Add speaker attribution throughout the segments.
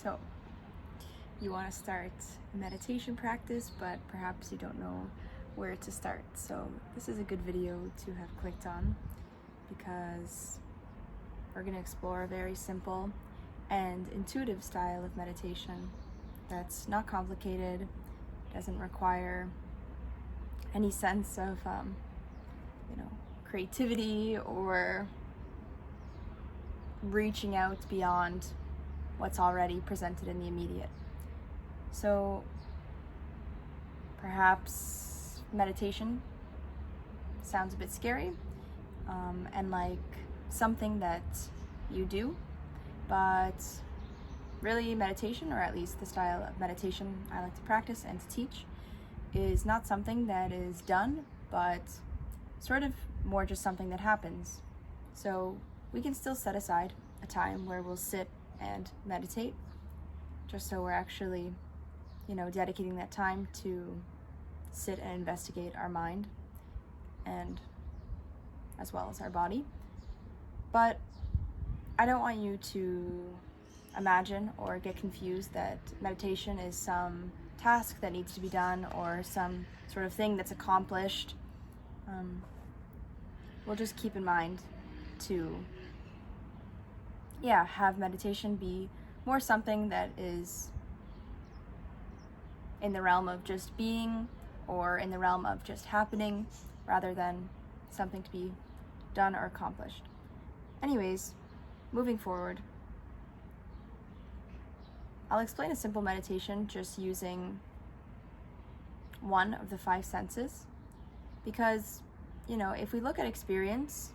Speaker 1: So, you want to start a meditation practice, but perhaps you don't know where to start. So, this is a good video to have clicked on because we're going to explore a very simple and intuitive style of meditation that's not complicated, doesn't require any sense of, creativity or reaching out beyond what's already presented in the immediate. So perhaps meditation sounds a bit scary and like something that you do, but really meditation, or at least the style of meditation I like to practice and to teach, is not something that is done, but sort of more just something that happens. So we can still set aside a time where we'll sit and meditate, just so we're actually, dedicating that time to sit and investigate our mind and as well as our body. But I don't want you to imagine or get confused that meditation is some task that needs to be done or some sort of thing that's accomplished. We'll just keep in mind to have meditation be more something that is in the realm of just being or in the realm of just happening, rather than something to be done or accomplished. Anyways, moving forward, I'll explain a simple meditation just using one of the five senses, because if we look at experience,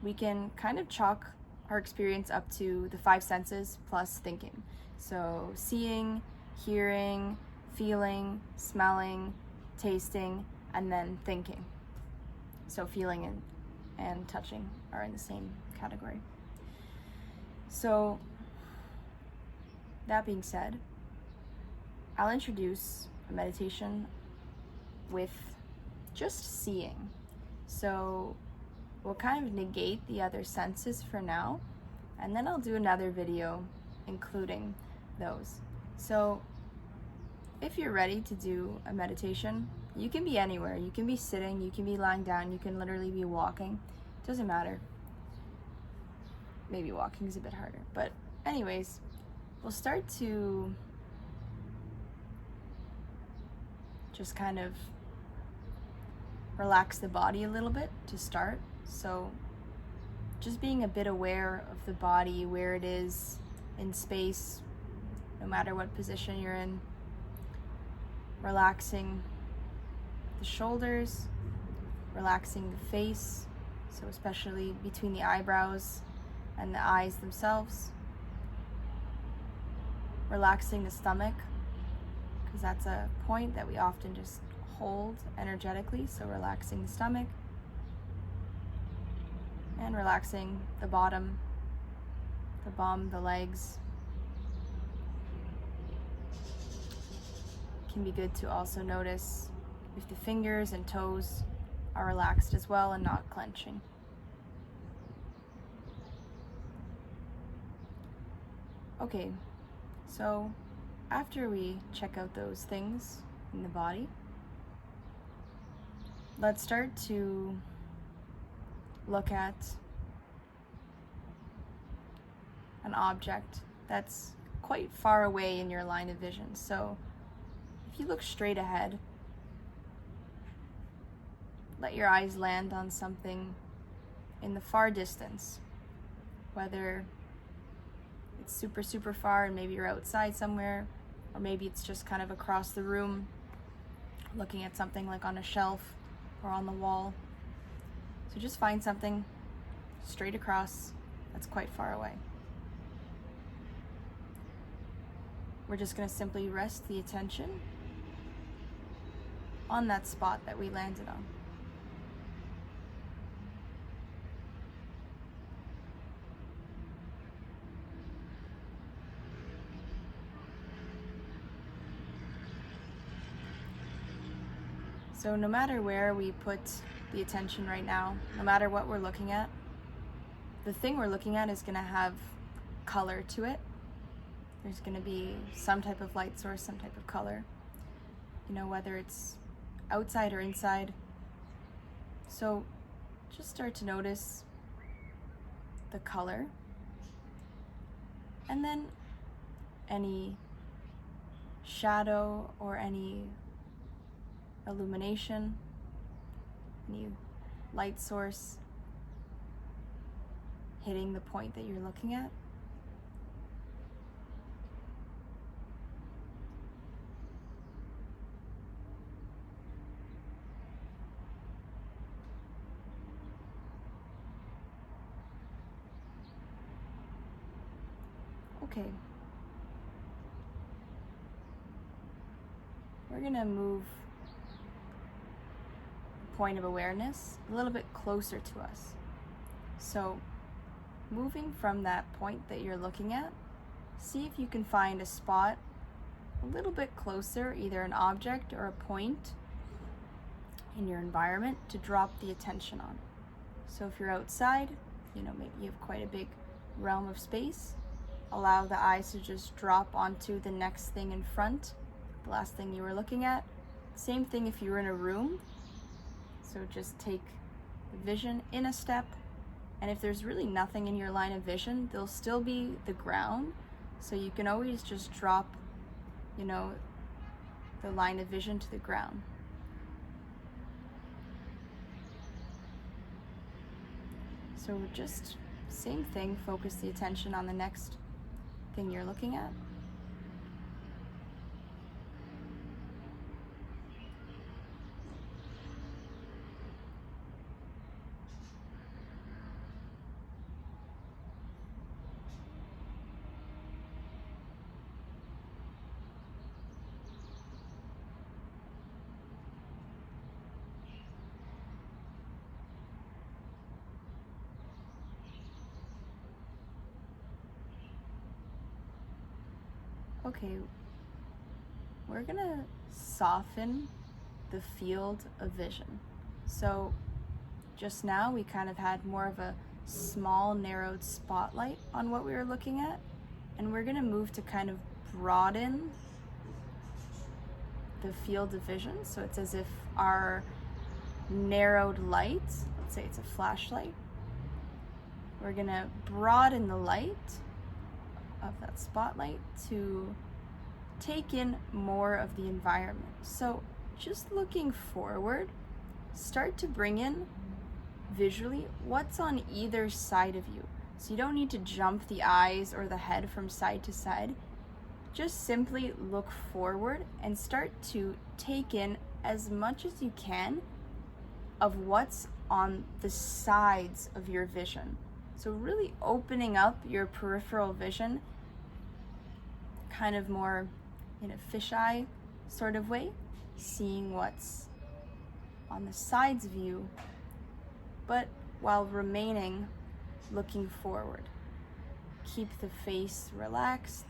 Speaker 1: we can kind of chalk our experience up to the five senses plus thinking. So seeing, hearing, feeling, smelling, tasting, and then thinking. So feeling and touching are in the same category. So that being said, I'll introduce a meditation with just seeing. So we'll kind of negate the other senses for now, and then I'll do another video including those. So if you're ready to do a meditation, you can be anywhere. You can be sitting, you can be lying down, you can literally be walking. It doesn't matter. Maybe walking is a bit harder, but anyways, we'll start to just kind of relax the body a little bit to start. So just being a bit aware of the body, where it is in space, no matter what position you're in. Relaxing the shoulders, relaxing the face, so especially between the eyebrows and the eyes themselves. Relaxing the stomach, because that's a point that we often just hold energetically, so relaxing the stomach. And relaxing the bottom, the bum, the legs. It can be good to also notice if the fingers and toes are relaxed as well and not clenching. Okay, so after we check out those things in the body, let's start to look at an object that's quite far away in your line of vision. So if you look straight ahead, let your eyes land on something in the far distance, whether it's super far and maybe you're outside somewhere, or maybe it's just kind of across the room, looking at something like on a shelf or on the wall. So just find something straight across that's quite far away. We're just going to simply rest the attention on that spot that we landed on. So no matter where we put the attention right now, no matter what we're looking at, the thing we're looking at is going to have color to it. There's going to be some type of light source, some type of color, you know, whether it's outside or inside. So just start to notice the color, and then any shadow or any illumination, any light source hitting the point that you're looking at. Okay. We're going to move the point of awareness a little bit closer to us. So, moving from that point that you're looking at, see if you can find a spot a little bit closer, either an object or a point in your environment to drop the attention on. So if you're outside, you know, maybe you have quite a big realm of space, allow the eyes to just drop onto the next thing in front, the last thing you were looking at. Same thing if you were in a room. So just take the vision in a step, and if there's really nothing in your line of vision, there'll still be the ground. So you can always just drop, you know, the line of vision to the ground. So just same thing, focus the attention on the next thing you're looking at. Okay, we're gonna soften the field of vision. So just now we kind of had more of a small narrowed spotlight on what we were looking at, and we're gonna move to kind of broaden the field of vision. So it's as if our narrowed light, let's say it's a flashlight, we're gonna broaden the light of that spotlight to take in more of the environment. So just looking forward, start to bring in visually what's on either side of you. So you don't need to jump the eyes or the head from side to side. Just simply look forward and start to take in as much as you can of what's on the sides of your vision. So really opening up your peripheral vision, kind of more in a fisheye sort of way, seeing what's on the sides of you, but while remaining looking forward. Keep the face relaxed.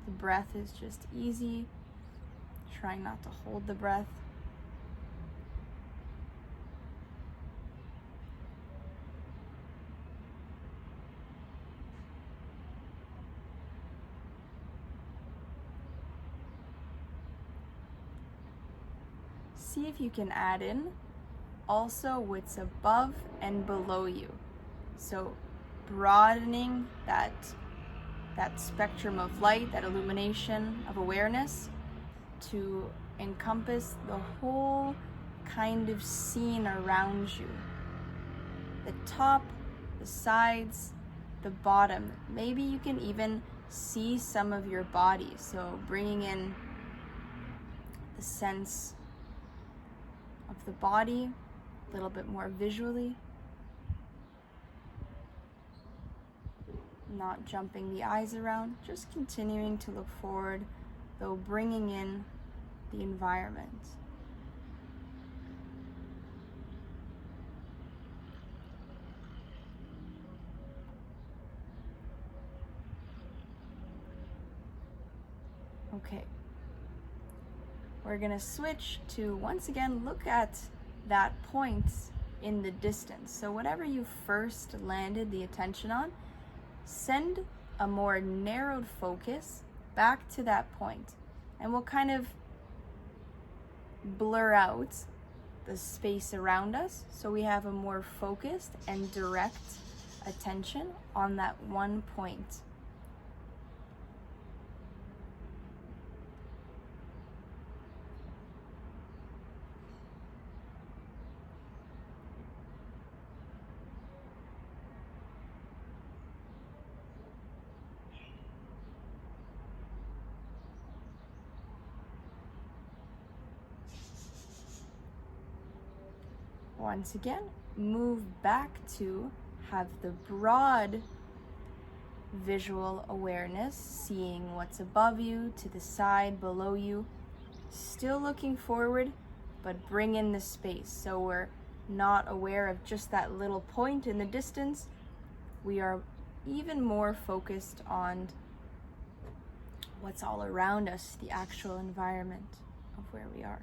Speaker 1: The breath is just easy. Trying not to hold the breath. See if you can add in also what's above and below you. So broadening that spectrum of light, that illumination of awareness to encompass the whole kind of scene around you. The top, the sides, the bottom. Maybe you can even see some of your body. So bringing in the sense of the body a little bit more visually. Not jumping the eyes around, just continuing to look forward, though bringing in the environment. Okay. We're gonna switch to, once again, look at that point in the distance. So whatever you first landed the attention on, send a more narrowed focus back to that point, and we'll kind of blur out the space around us so we have a more focused and direct attention on that one point. Once again, move back to have the broad visual awareness, seeing what's above you, to the side, below you, still looking forward, but bring in the space. So we're not aware of just that little point in the distance. We are even more focused on what's all around us, the actual environment of where we are.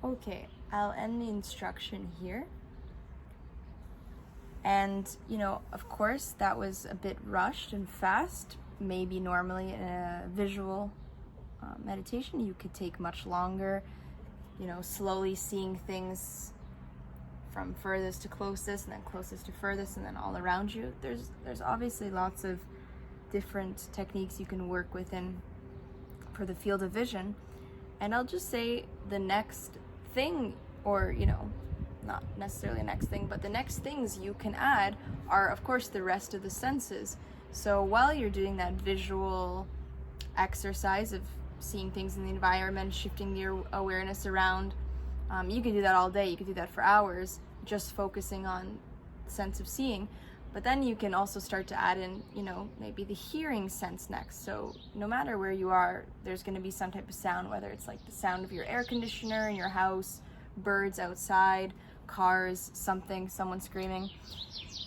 Speaker 1: Okay, I'll end the instruction here. And, of course, that was a bit rushed and fast. Maybe normally in a visual meditation, you could take much longer, slowly seeing things from furthest to closest, and then closest to furthest, and then all around you. There's obviously lots of different techniques you can work within for the field of vision. And I'll just say the next thing, or not necessarily the next thing, but the next things you can add are, of course, the rest of the senses. So while you're doing that visual exercise of seeing things in the environment, shifting your awareness around, you can do that all day. You could do that for hours, just focusing on the sense of seeing. But then you can also start to add in, maybe the hearing sense next. So no matter where you are, there's going to be some type of sound, whether it's like the sound of your air conditioner in your house, birds outside, cars, someone screaming.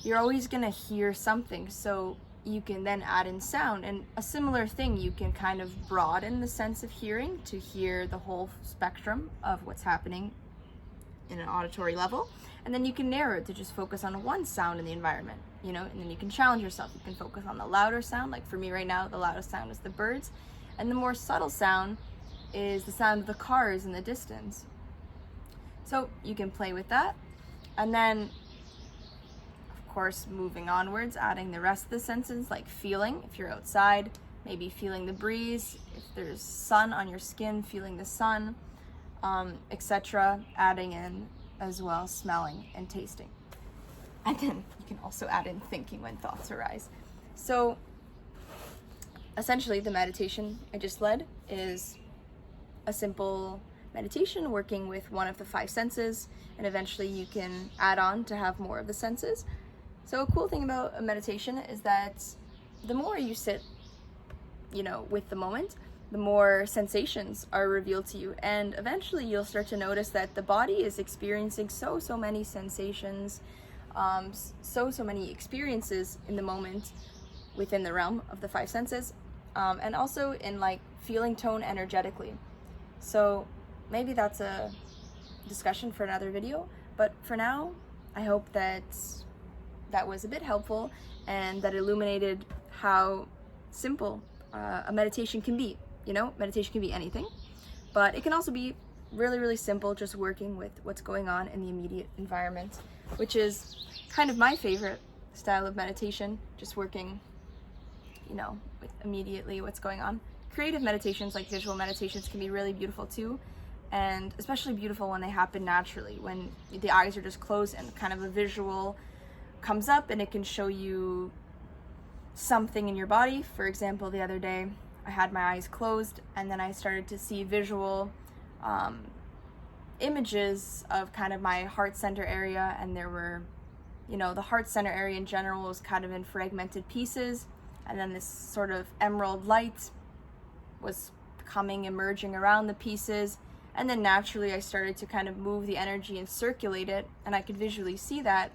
Speaker 1: You're always going to hear something. So you can then add in sound. And a similar thing, you can kind of broaden the sense of hearing to hear the whole spectrum of what's happening in an auditory level. And then you can narrow it to just focus on one sound in the environment, and then you can challenge yourself. You can focus on the louder sound. Like for me right now, the loudest sound is the birds. And the more subtle sound is the sound of the cars in the distance. So you can play with that. And then, of course, moving onwards, adding the rest of the senses, like feeling. If you're outside, maybe feeling the breeze. If there's sun on your skin, feeling the sun, etc. Adding in as well smelling and tasting. And then you can also add in thinking when thoughts arise. So essentially the meditation I just led is a simple meditation working with one of the 5 senses, and eventually you can add on to have more of the senses. So a cool thing about a meditation is that the more you sit, with the moment, the more sensations are revealed to you, and eventually you'll start to notice that the body is experiencing so many sensations, so many experiences in the moment within the realm of the 5 senses, and also in like feeling tone energetically. So maybe that's a discussion for another video, but for now I hope that was a bit helpful and that illuminated how simple a meditation can be. Meditation can be anything, but it can also be really, really simple, just working with what's going on in the immediate environment, which is kind of my favorite style of meditation, just working, with immediately what's going on. Creative meditations, like visual meditations, can be really beautiful too, and especially beautiful when they happen naturally, when the eyes are just closed and kind of a visual comes up and it can show you something in your body. For example, the other day, I had my eyes closed and then I started to see visual images of kind of my heart center area, and there were, the heart center area in general was kind of in fragmented pieces, and then this sort of emerald light was emerging around the pieces. And then naturally I started to kind of move the energy and circulate it, and I could visually see that.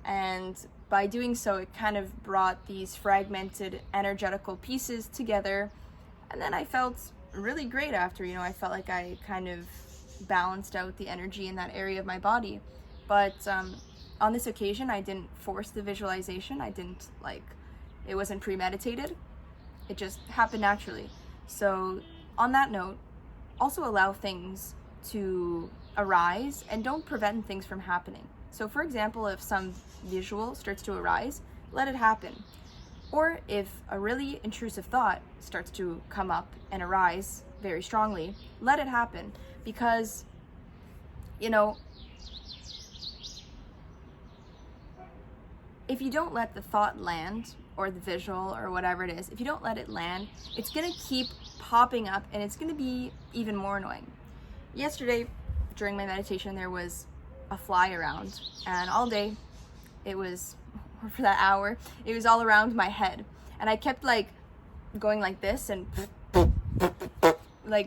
Speaker 1: And by doing so, it kind of brought these fragmented energetical pieces together. And then I felt really great after, I felt like I kind of balanced out the energy in that area of my body. But on this occasion, I didn't force the visualization. It wasn't premeditated. It just happened naturally. So on that note, also allow things to arise and don't prevent things from happening. So for example, if some visual starts to arise, let it happen. Or if a really intrusive thought starts to come up and arise very strongly, let it happen. Because, if you don't let the thought land, or the visual, or whatever it is, if you don't let it land, it's gonna keep popping up and it's gonna be even more annoying. Yesterday, during my meditation, there was a fly around, and all day, or for that hour, it was all around my head. And I kept going like this and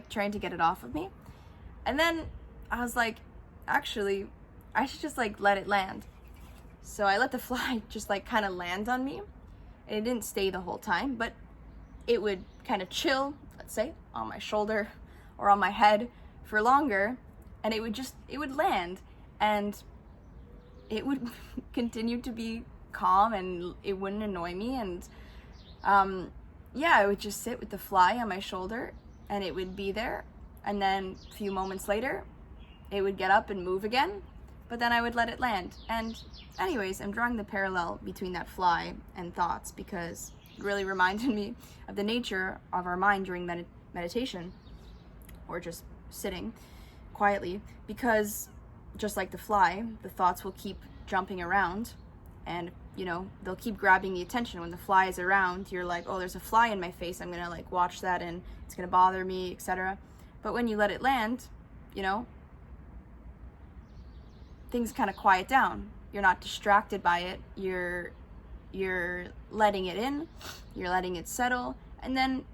Speaker 1: trying to get it off of me. And then I was like, actually, I should just let it land. So I let the fly just kind of land on me. And it didn't stay the whole time, but it would kind of chill, let's say, on my shoulder or on my head for longer. And it would land, and it would continue to be calm, and it wouldn't annoy me. And I would just sit with the fly on my shoulder, and it would be there. And then a few moments later, it would get up and move again, but then I would let it land. And anyways, I'm drawing the parallel between that fly and thoughts because it really reminded me of the nature of our mind during meditation, or just sitting quietly, because just like the fly, the thoughts will keep jumping around, and they'll keep grabbing the attention. When the fly is around, you're like, oh, there's a fly in my face, I'm gonna watch that and it's gonna bother me, etc. But when you let it land, things kind of quiet down. You're not distracted by it. You're letting it in, you're letting it settle, and then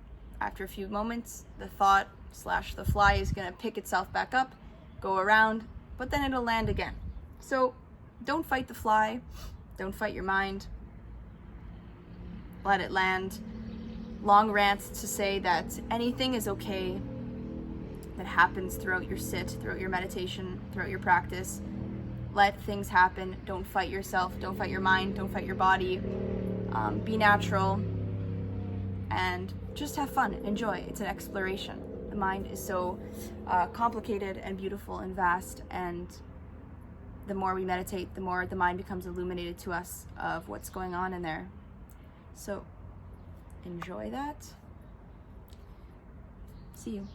Speaker 1: after a few moments, the thought / the fly is gonna pick itself back up, go around, but then it'll land again. So don't fight the fly, don't fight your mind, let it land. Long rant to say that anything is okay that happens throughout your sit, throughout your meditation, throughout your practice. Let things happen. Don't fight yourself, don't fight your mind, don't fight your body. Be natural and just have fun, enjoy. It's an exploration. The mind is so complicated and beautiful and vast, and the more we meditate, the more the mind becomes illuminated to us of what's going on in there. So enjoy that. See you.